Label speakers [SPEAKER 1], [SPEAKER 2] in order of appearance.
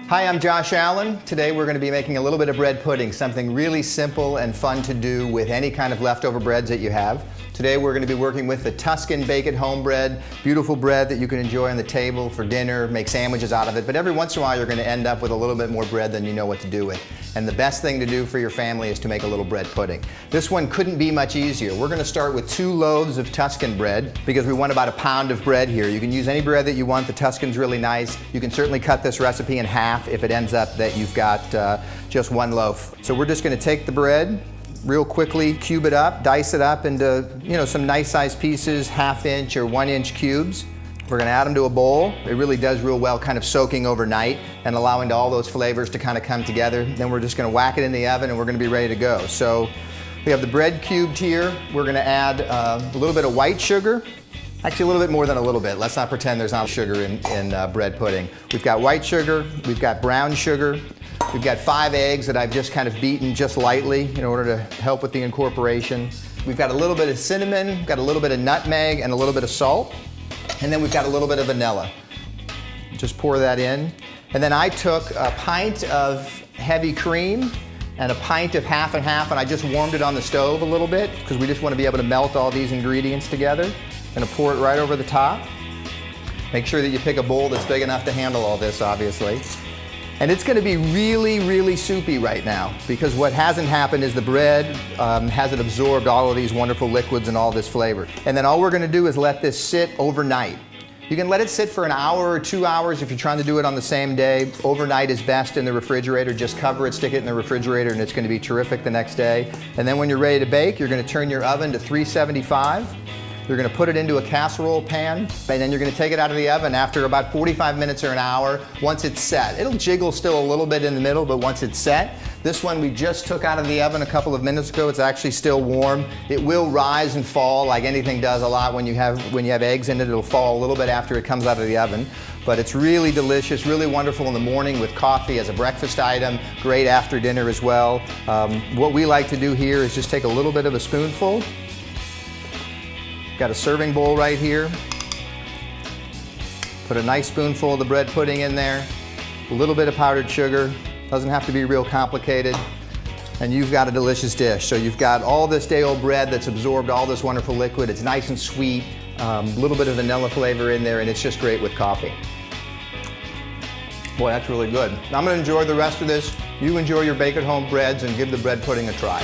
[SPEAKER 1] Hi, I'm Josh Allen. Today we're going to be making a little bit of bread pudding, something really simple and fun to do with any kind of leftover breads that you have. Today we're going to be working with the Tuscan bake-at-home bread, beautiful bread that you can enjoy on the table for dinner, make sandwiches out of it, but every once in a while you're going to end up with a little bit more bread than you know what to do with. And the best thing to do for your family is to make a little bread pudding. This one couldn't be much easier. We're going to start with 2 loaves of Tuscan bread because we want about 1 pound of bread here. You can use any bread that you want. The Tuscan's really nice. You can certainly cut this recipe in half if it ends up that you've got just 1 loaf. So we're just going to take the bread, real quickly cube it up, dice it up into some nice sized pieces, 1/2 inch or 1 inch cubes. We're going to add them to a bowl. It really does real well kind of soaking overnight and allowing all those flavors to kind of come together. Then we're just going to whack it in the oven and we're going to be ready to go. So we have the bread cubed here. We're going to add a little bit of white sugar. Actually, a little bit more than a little bit. Let's not pretend there's not sugar in bread pudding. We've got white sugar, we've got brown sugar, we've got 5 eggs that I've just kind of beaten just lightly in order to help with the incorporation. We've got a little bit of cinnamon, got a little bit of nutmeg, and a little bit of salt. And then we've got a little bit of vanilla. Just pour that in. And then I took a pint of heavy cream and a pint of half and half, and I just warmed it on the stove a little bit because we just want to be able to melt all these ingredients together. Gonna pour it right over the top. Make sure that you pick a bowl that's big enough to handle all this, obviously. And it's gonna be really, really soupy right now because what hasn't happened is the bread hasn't absorbed all of these wonderful liquids and all this flavor. And then all we're gonna do is let this sit overnight. You can let it sit for 1 hour or 2 hours if you're trying to do it on the same day. Overnight is best in the refrigerator. Just cover it, stick it in the refrigerator, and it's gonna be terrific the next day. And then when you're ready to bake, you're gonna turn your oven to 375. You're going to put it into a casserole pan, and then you're going to take it out of the oven after about 45 minutes or 1 hour once it's set. It'll jiggle still a little bit in the middle, but once it's set. This one we just took out of the oven a couple of minutes ago. It's actually still warm. It will rise and fall like anything does a lot when you have eggs in it. It'll fall a little bit after it comes out of the oven. But it's really delicious, really wonderful in the morning with coffee as a breakfast item, great after dinner as well. What we like to do here is just take a little bit of a spoonful. Got a serving bowl right here. Put a nice spoonful of the bread pudding in there. A little bit of powdered sugar. Doesn't have to be real complicated. And you've got a delicious dish. So you've got all this day-old bread that's absorbed all this wonderful liquid. It's nice and sweet. A little bit of vanilla flavor in there, and it's just great with coffee. Boy, that's really good. I'm gonna enjoy the rest of this. You enjoy your bake-at-home breads and give the bread pudding a try.